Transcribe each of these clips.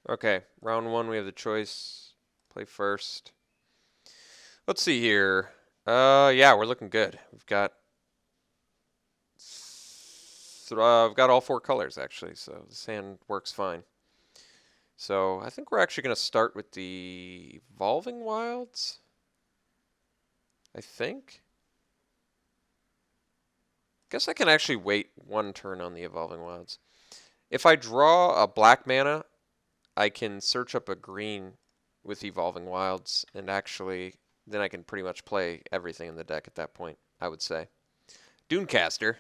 Okay, round one, we have the choice. Play first. Let's see here. Yeah, we're looking good. I've got all four colors actually, so this hand works fine. So I think we're actually going to start with the Evolving Wilds. I think. Guess I can actually wait one turn on the Evolving Wilds. If I draw a black mana, I can search up a green with Evolving Wilds, and actually, then I can pretty much play everything in the deck at that point, I would say. Dunecaster.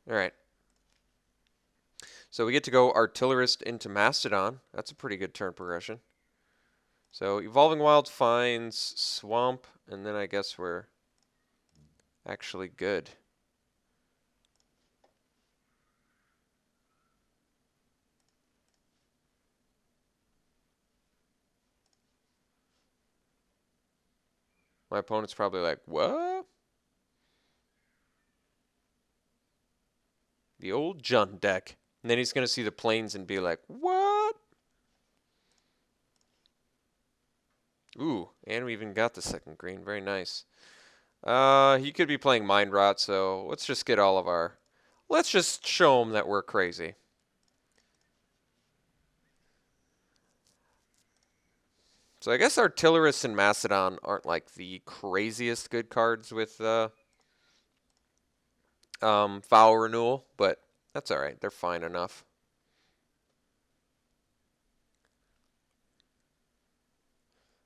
Alright. So we get to go Artillerist into Mastodon. That's a pretty good turn progression. So Evolving Wilds finds Swamp, and then I guess we're actually good. My opponent's probably like, what? The old Jund deck. And then he's going to see the planes and be like, what? Ooh, and we even got the second green. Very nice. He could be playing Mind Rot, so let's just get all of our... Let's just show him that we're crazy. So I guess Artillerist and Mastodon aren't like the craziest good cards with Foul Renewal, but that's alright. They're fine enough.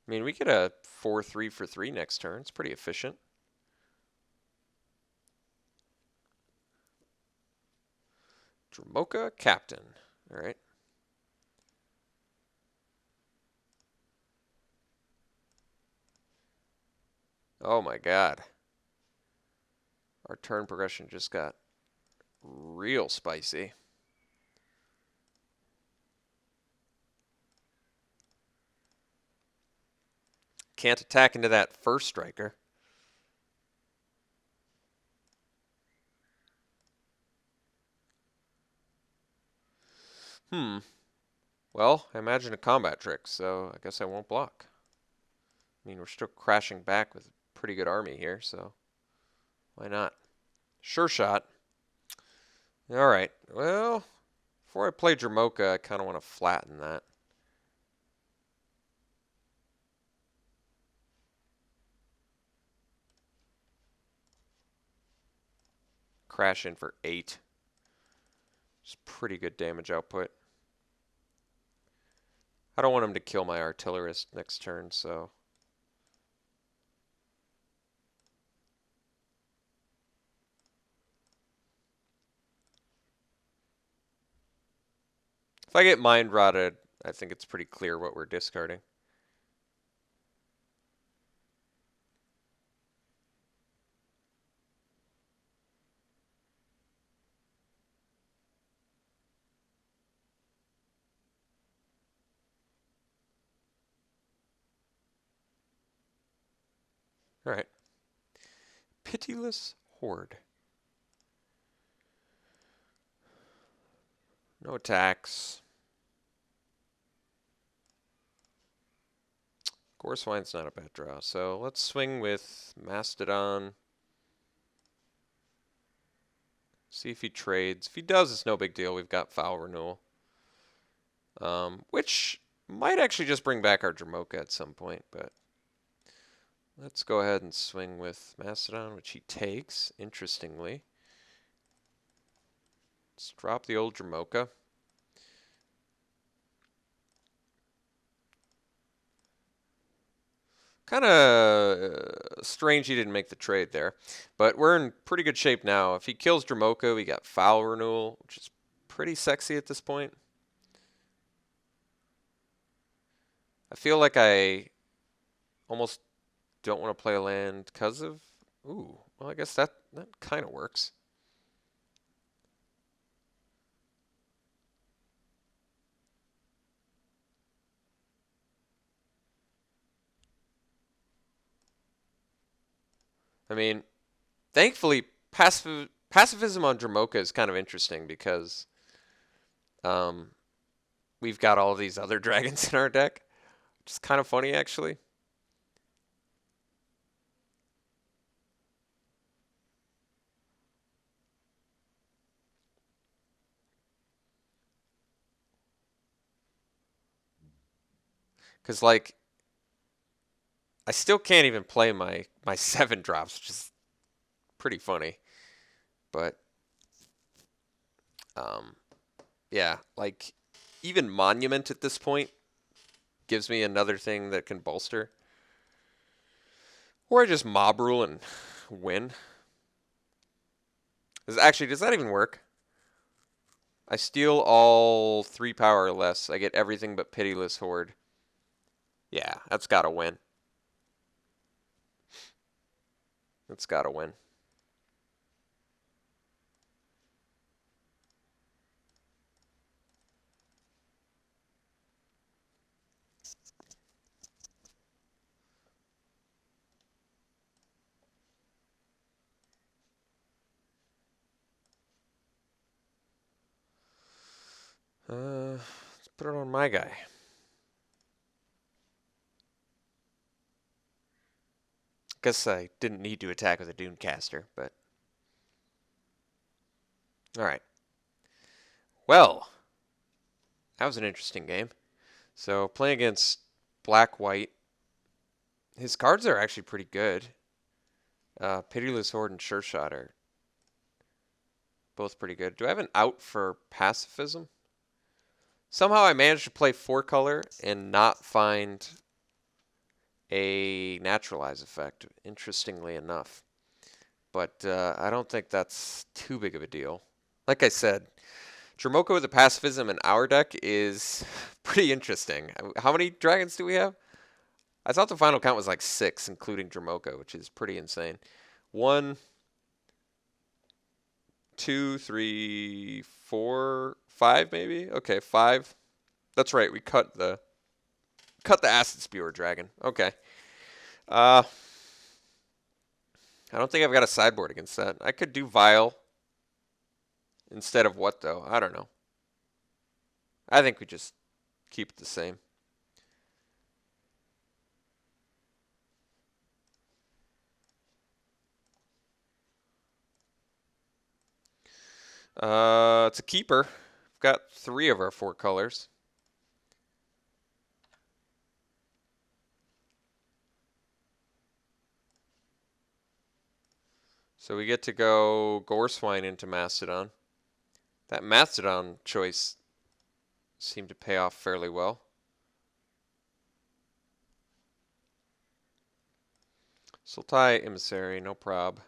I mean, we get a 4-3 for 3 next turn. It's pretty efficient. Dramoka Captain. Alright. Oh my god. Our turn progression just got real spicy. Can't attack into that first striker. Well, I imagine a combat trick, so I guess I won't block. I mean, we're still crashing back with a pretty good army here, so why not? Sure shot. Alright, well, before I play Dramoka, I kind of want to flatten that. Crash in for 8. It's pretty good damage output. I don't want him to kill my Artillerist next turn, so... If I get Mind Rotted, I think it's pretty clear what we're discarding. Alright. Pitiless Horde. No attacks. Goreswine's not a bad draw, so let's swing with Mastodon. See if he trades. If he does, it's no big deal. We've got Foul Renewal. Which might actually just bring back our Dramoka at some point, but let's go ahead and swing with Mastodon, which he takes, interestingly. Let's drop the old Dramoka. Kind of strange he didn't make the trade there, but we're in pretty good shape now. If he kills Dramoka, we got Foul Renewal, which is pretty sexy at this point. I feel like I almost don't want to play a land because of... Ooh, well, I guess that kind of works. I mean, thankfully, pacifism on Dramoka is kind of interesting because um, we've got all these other dragons in our deck, which is kind of funny actually. Because like I still can't even play my 7 drops, which is pretty funny. But um, yeah, like even Monument at this point gives me another thing that can bolster. Or I just mob rule and win. Actually, does that even work? I steal all 3 power or less. I get everything but Pitiless Horde. Yeah, that's gotta win. That's gotta win. Let's put it on my guy. Guess I didn't need to attack with a Dunecaster, but all right. Well, that was an interesting game. So playing against black-white, his cards are actually pretty good. Pitiless Horde and Sure Shot are both pretty good. Do I have an out for pacifism? Somehow I managed to play 4-color and not find a naturalize effect, interestingly enough. But I don't think that's too big of a deal. Like I said, Dromoka with a pacifism in our deck is pretty interesting. How many dragons do we have? I thought the final count was like 6, including Dromoka, which is pretty insane. 1, 2, 3, 4, 5 maybe? Okay, 5. That's right, we cut the acid spewer dragon. Okay. I don't think I've got a sideboard against that. I could do Vile instead of what though? I don't know. I think we just keep it the same. It's a keeper. We've got 3 of our 4 colors. So we get to go Goreswine into Mastodon. That Mastodon choice seemed to pay off fairly well. Sultai Emissary, no prob.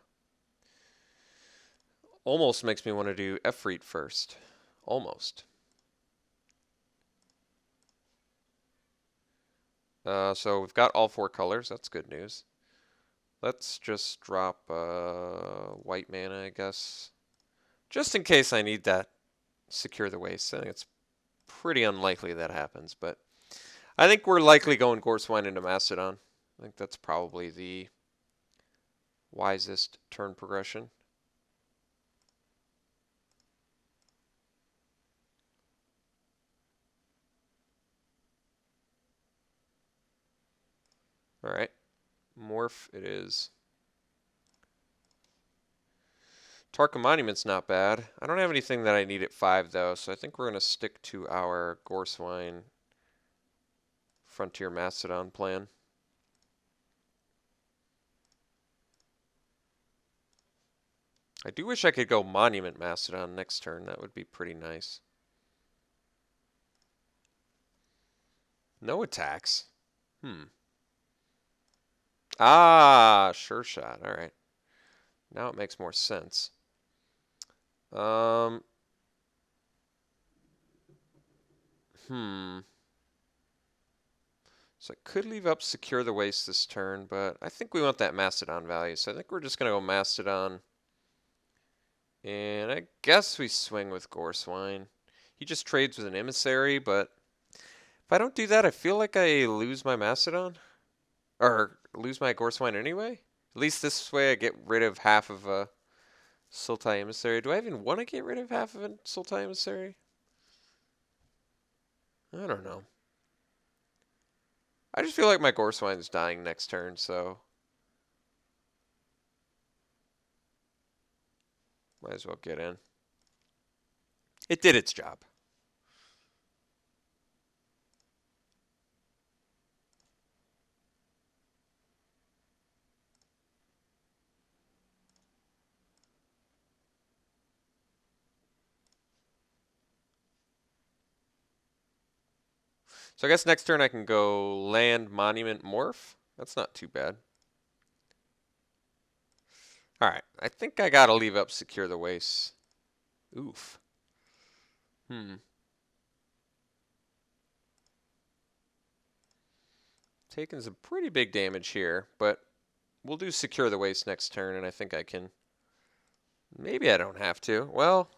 Almost makes me want to do Efreet first. Almost. So we've got all 4 colors. That's good news. Let's just drop white mana, I guess. Just in case I need that secure the waste. I think it's pretty unlikely that happens, but I think we're likely going Goreswine into Mastodon. I think that's probably the wisest turn progression. All right. Morph it is. Tarkir Monument's not bad. I don't have anything that I need at 5, though, so I think we're going to stick to our Goreswine Frontier Mastodon plan. I do wish I could go Monument Mastodon next turn. That would be pretty nice. No attacks. Ah, Sure Shot. All right. Now it makes more sense. So I could leave up Secure the Waste this turn, but I think we want that Mastodon value. So I think we're just going to go Mastodon. And I guess we swing with Goreswine. He just trades with an Emissary, but if I don't do that, I feel like I lose my Mastodon. Or lose my Goreswine anyway. At least this way I get rid of half of a Sultai Emissary. Do I even want to get rid of half of a Sultai Emissary? I don't know. I just feel like my Gorswine's dying next turn, so might as well get in. It did its job. So I guess next turn I can go land, monument, morph. That's not too bad. All right, I think I gotta leave up secure the waste. Oof. Taking some pretty big damage here, but we'll do secure the waste next turn, and I think I can. Maybe I don't have to. Well,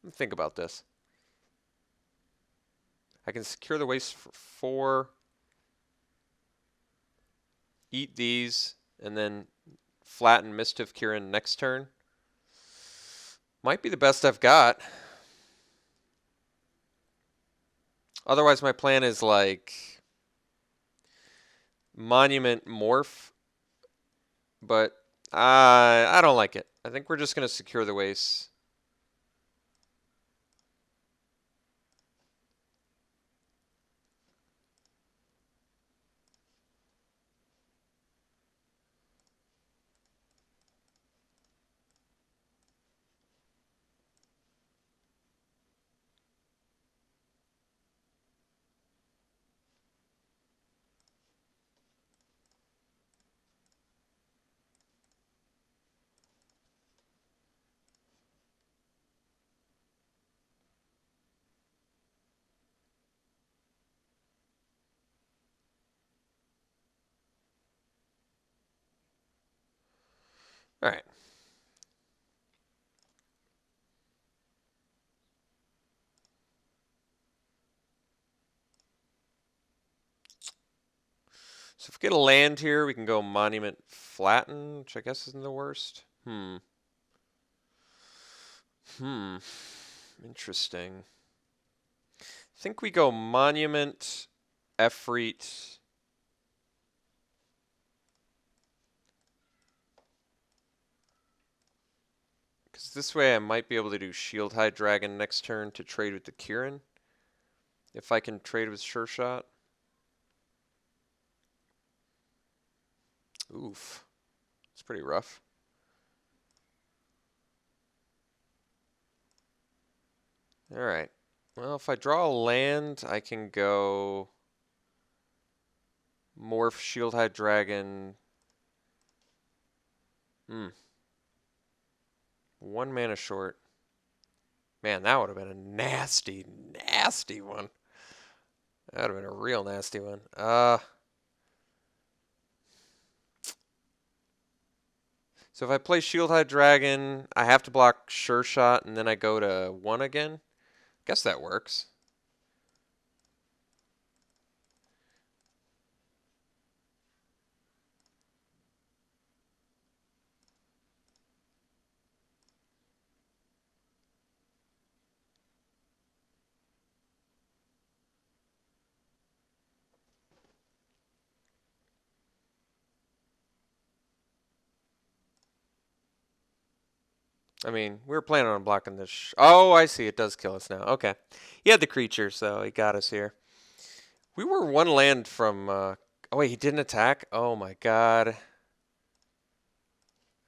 let me think about this. I can secure the waste for 4, eat these, and then flatten Mischief Kieran next turn. Might be the best I've got. Otherwise, my plan is like Monument Morph, but I don't like it. I think we're just going to secure the waste. All right. So if we get a land here, we can go Monument Flatten, which I guess isn't the worst. Interesting. I think we go Monument, Efreet. Because this way I might be able to do Shield High Dragon next turn to trade with the Kieran. If I can trade with Sure Shot. Oof. It's pretty rough. Alright. Well, if I draw a land, I can go Morph, Shield High Dragon. 1 mana short. Man, that would have been a nasty, nasty one. That would have been a real nasty one. So if I play Shield High Dragon, I have to block Sure Shot, and then I go to 1 again. Guess that works. I mean, we were planning on blocking this. Oh, I see. It does kill us now. Okay. He had the creature, so he got us here. We were 1 land from... oh, wait, he didn't attack? Oh, my God. I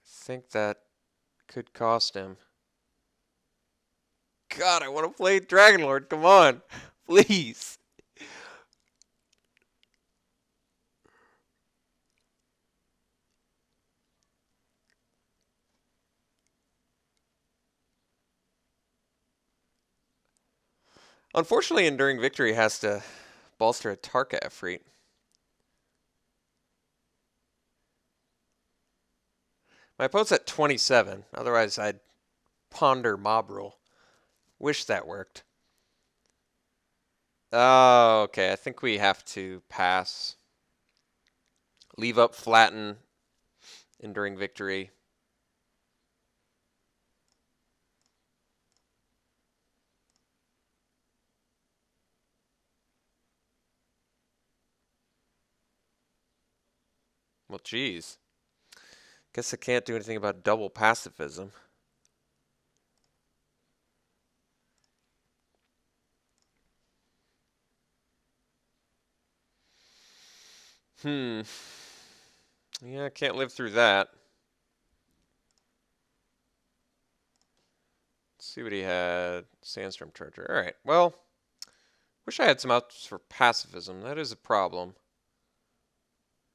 think that could cost him. God, I want to play Dragonlord. Come on. Please. Unfortunately, Enduring Victory has to bolster a Tarka Efreet. My opponent's at 27. Otherwise, I'd ponder Mob Rule. Wish that worked. Oh, okay. I think we have to pass. Leave up Flatten. Enduring Victory. Well, geez. Guess I can't do anything about double pacifism. Hmm. Yeah, I can't live through that. Let's see what he had. Sandstorm Charger. All right. Well, wish I had some outs for pacifism. That is a problem.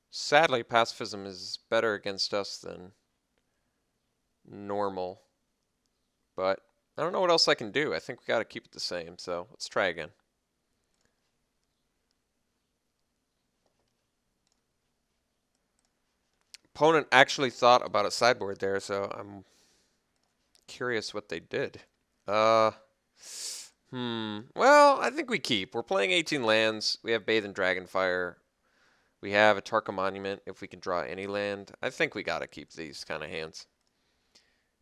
Sadly, pacifism is better against us than normal. But I don't know what else I can do. I think we got to keep it the same. So let's try again. Opponent actually thought about a sideboard there, so I'm curious what they did. Uh, Well, I think we keep. We're playing 18 lands. We have Bathe and Dragonfire. We have a Tarka Monument if we can draw any land. I think we gotta keep these kind of hands.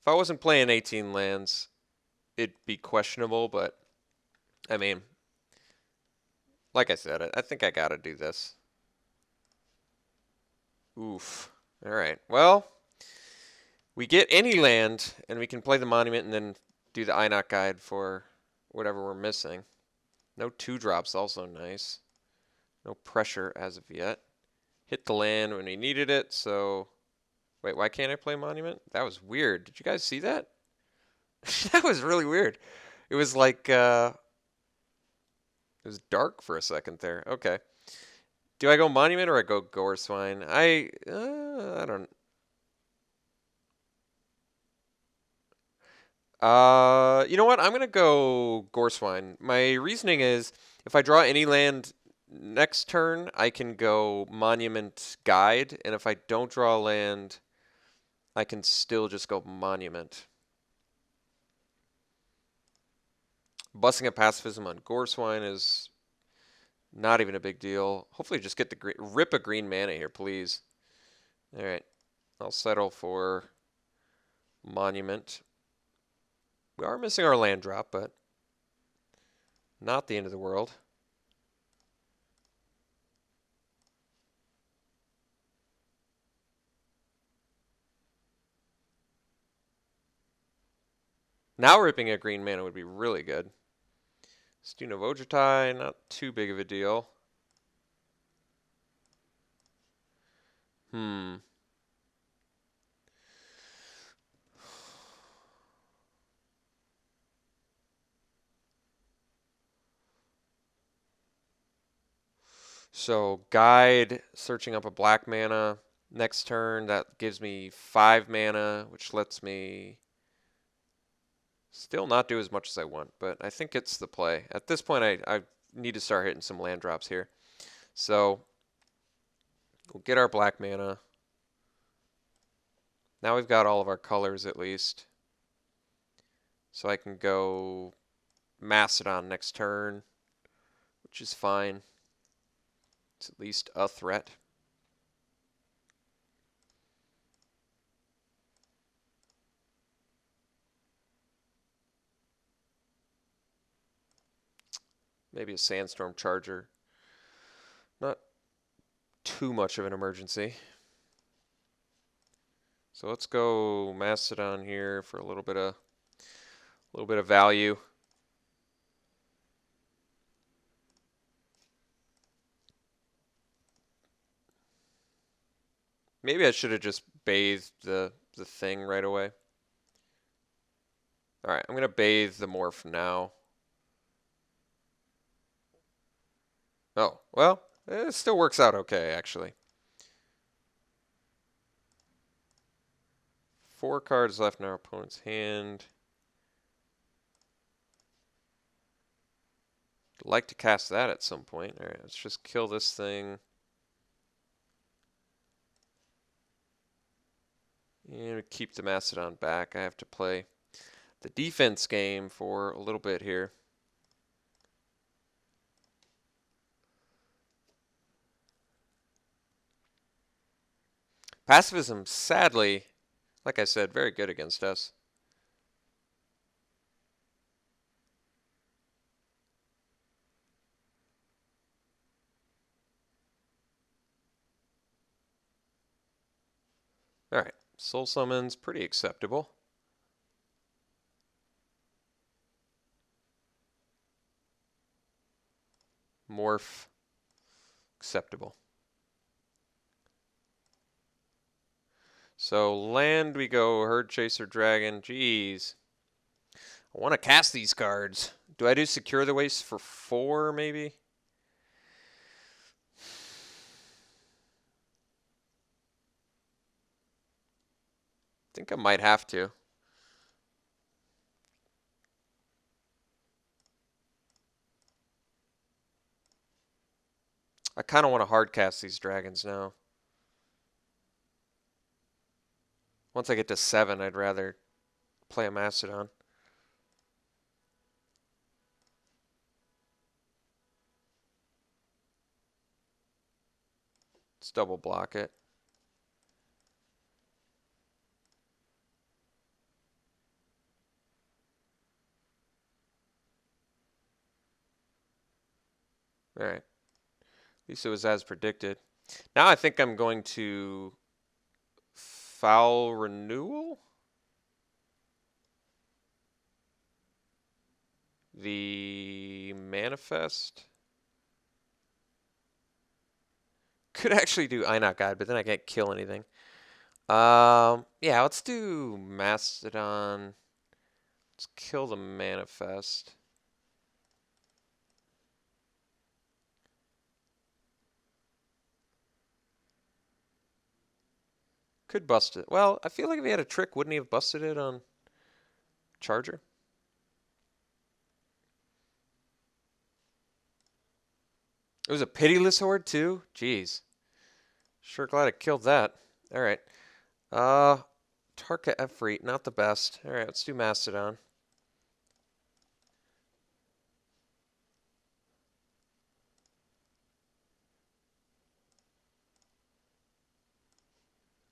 If I wasn't playing 18 lands, it'd be questionable, but I mean, like I said, I think I gotta do this. Oof. All right. Well, we get any land, and we can play the Monument and then do the Inok Guide for whatever we're missing. No 2-drops, also nice. No pressure as of yet. Hit the land when we needed it, so... Wait, why can't I play Monument? That was weird. Did you guys see that? That was really weird. It was like, it was dark for a second there. Okay. Do I go Monument or I go Goreswine? I don't... You know what? I'm gonna go Goreswine. My reasoning is, if I draw any land next turn, I can go Monument Guide, and if I don't draw a land, I can still just go Monument. Busting a pacifism on Goreswine is not even a big deal. Hopefully just get the green, rip a green mana here, please. All right, I'll settle for Monument. We are missing our land drop, but not the end of the world. Now ripping a green mana would be really good. Student of Ojutai, not too big of a deal. So guide, searching up a black mana. Next turn, that gives me 5 mana, which lets me still not do as much as I want, but I think it's the play. At this point, I need to start hitting some land drops here. So we'll get our black mana. Now we've got all of our colors at least. So I can go Mastodon next turn, which is fine. It's at least a threat. Maybe a Sandstorm Charger. Not too much of an emergency. So let's go Mastodon here for a little bit of value. Maybe I should have just bathed the thing right away. All right, I'm going to bathe the morph now. Oh, well, it still works out okay, actually. 4 cards left in our opponent's hand. I'd like to cast that at some point. All right, let's just kill this thing. And keep the Mastodon back. I have to play the defense game for a little bit here. Pacifism, sadly, like I said, very good against us. Soul Summon's pretty acceptable. Morph, acceptable. So land we go, Herd Chaser Dragon. Jeez. I want to cast these cards. Do I do Secure the Waste for 4 maybe? I think I might have to. I kind of want to hard cast these dragons now. Once I get to 7, I'd rather play a Mastodon. Let's double block it. All right. At least it was as predicted. Now I think I'm going to Foul Renewal? The Manifest? Could actually do Inoc Guide, but then I can't kill anything. Yeah, let's do Mastodon. Let's kill the Manifest. Could bust it. Well, I feel like if he had a trick, wouldn't he have busted it on Charger? It was a Pitiless Horde too? Jeez. Sure glad I killed that. Alright. Tarka Efreet, not the best. Alright, let's do Mastodon.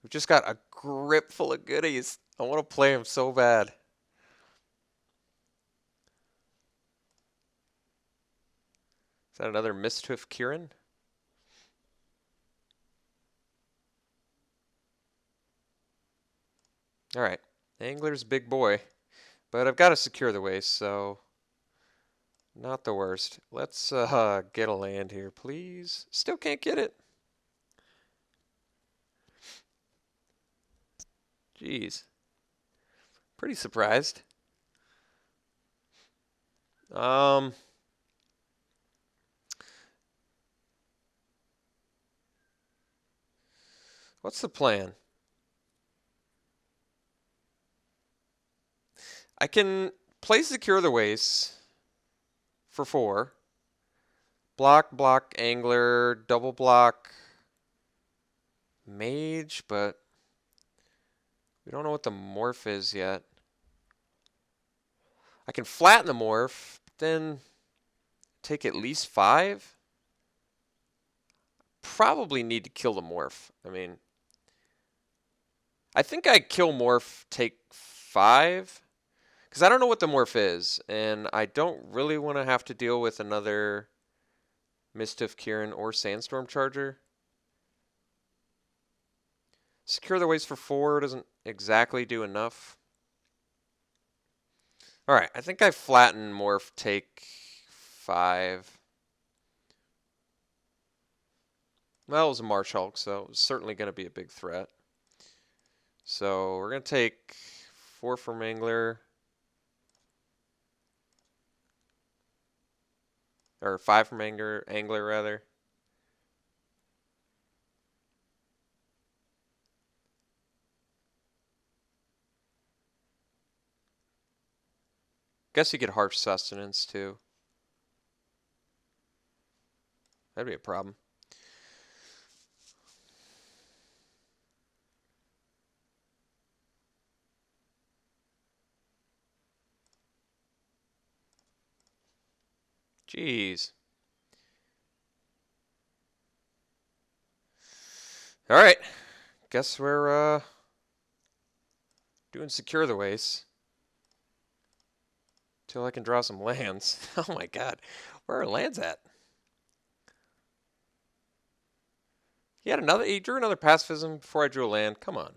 We've just got a grip full of goodies. I want to play him so bad. Is that another Misthoof Kieran? Alright. Angler's big boy. But I've got to secure the waste, so not the worst. Let's get a land here, please. Still can't get it. Jeez. Pretty surprised. What's the plan? I can play Secure the Waste for 4. Block, block, Angler, double block, Mage, but we don't know what the morph is yet. I can flatten the morph, but then take at least 5. Probably need to kill the morph. I mean, I think I kill morph, take 5. Because I don't know what the morph is, and I don't really want to have to deal with another Misthoof Kieran or Sandstorm Charger. Secure the Waste for 4 doesn't exactly do enough. Alright, I think I flatten morph, take 5. Well, it was a Marsh Hulk, so it was certainly going to be a big threat. So we're going to take 4 from Angler. Or 5 from Angler rather. Guess you get Harsh Sustenance too. That'd be a problem. Jeez. Alright. Guess we're doing Secure the Waste. Till I can draw some lands. Oh my god. Where are lands at? He drew another pacifism before I drew a land. Come on.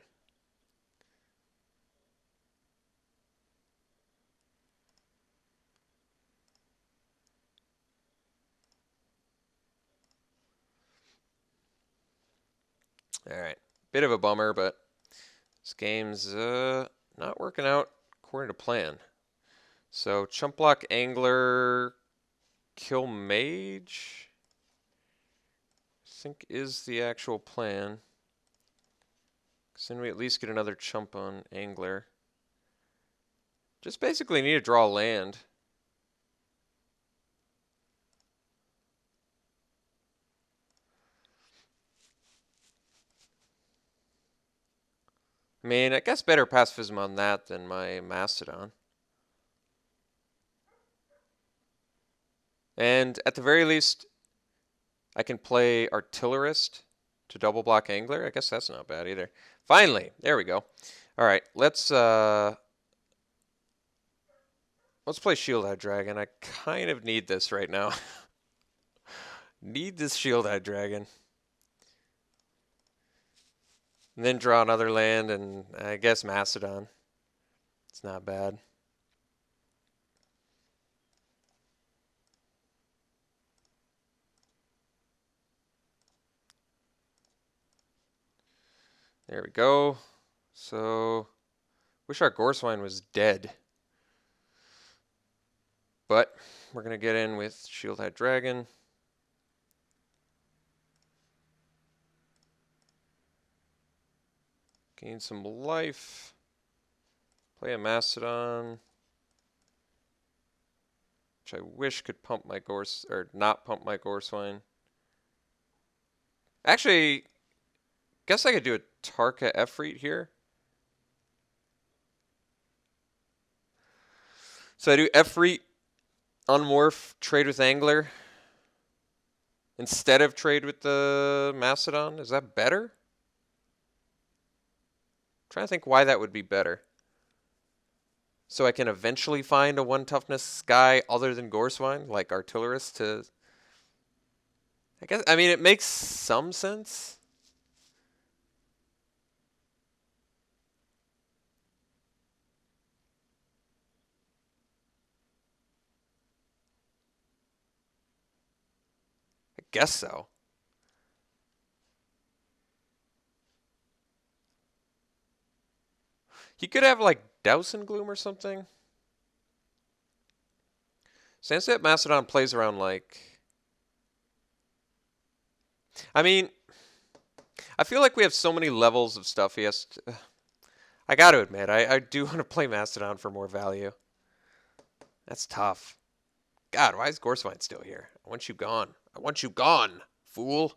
Alright. Bit of a bummer, but this game's not working out according to plan. So, chump block angler, kill mage, I think is the actual plan. Because then we at least get another chump on angler. Just basically need to draw land. I mean, I guess better pacifism on that than my Mastodon. And at the very least, I can play Artillerist to double block Angler. I guess that's not bad either. Finally, there we go. All right, let's play Shield-Eyed Dragon. I kind of need this right now. Need this Shield-Eyed Dragon. And then draw another land, and I guess Mastodon. It's not bad. There we go. So, wish our Gorswine was dead. But we're going to get in with Shield-Eyed Dragon. Gain some life. Play a Mastodon. Which I wish could pump my or not pump my Gorswine. Actually, guess I could do a Tarka Efreet here. So I do Efreet, unmorph, trade with Angler. Instead of trade with the Mastodon. Is that better? I'm trying to think why that would be better. So I can eventually find a 1 toughness guy other than Gorswine, like Artillerist to... I mean, it makes some sense. I guess so. He could have, like, Douse and Gloom or something. Sunset Mastodon plays around, like... I mean, I feel like we have so many levels of stuff he has to... I gotta admit, I do want to play Mastodon for more value. That's tough. God, why is Gorswine still here? I want you gone. I want you gone, fool.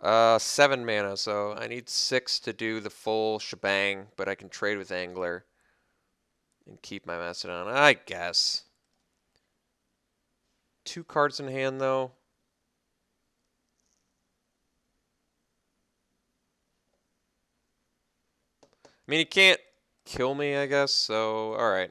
7 mana, so I need 6 to do the full shebang, but I can trade with Angler and keep my Mastodon, I guess. 2 cards in hand, though. I mean, he can't kill me, I guess, so alright.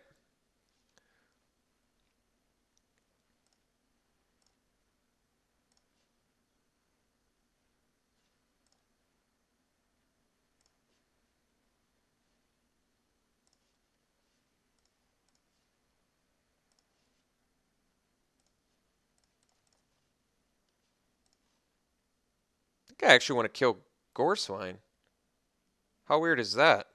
I think I actually want to kill Gorswine. How weird is that?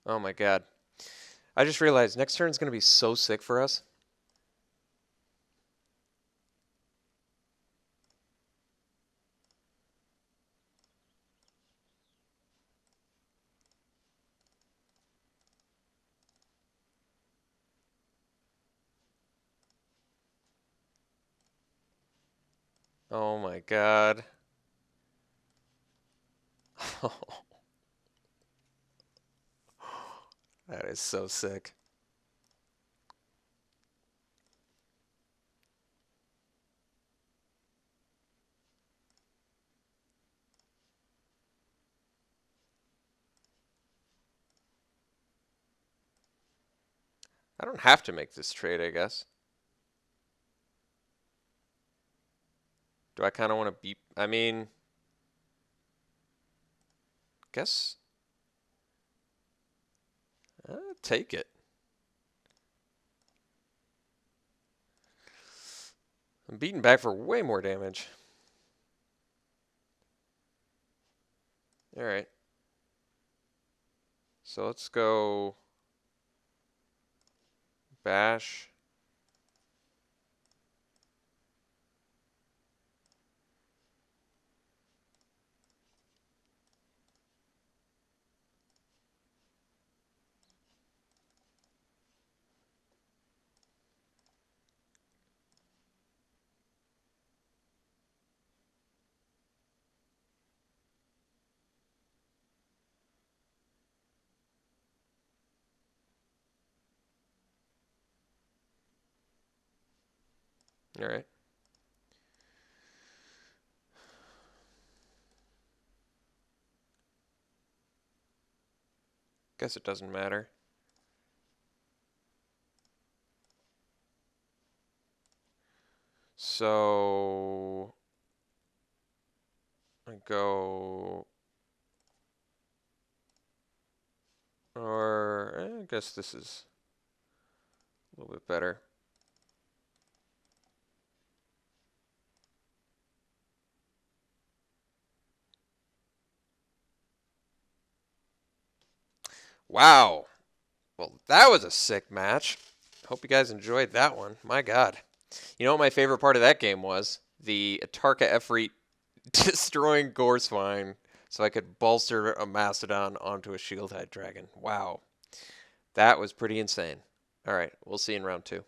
Oh my god. I just realized next turn's going to be so sick for us. Oh my god. That is so sick. I don't have to make this trade, I guess. Do I kind of want to beat... I mean... Guess... Take it. I'm beating back for way more damage. Alright. So let's go bash. Alright. Guess it doesn't matter. So I go, or I guess this is a little bit better. Wow. Well, that was a sick match. Hope you guys enjoyed that one. My God. You know what my favorite part of that game was? The Tarka Efreet destroying Goreswine so I could bolster a Mastodon onto a Shield-Hide Dragon. Wow. That was pretty insane. All right, we'll see you in round 2.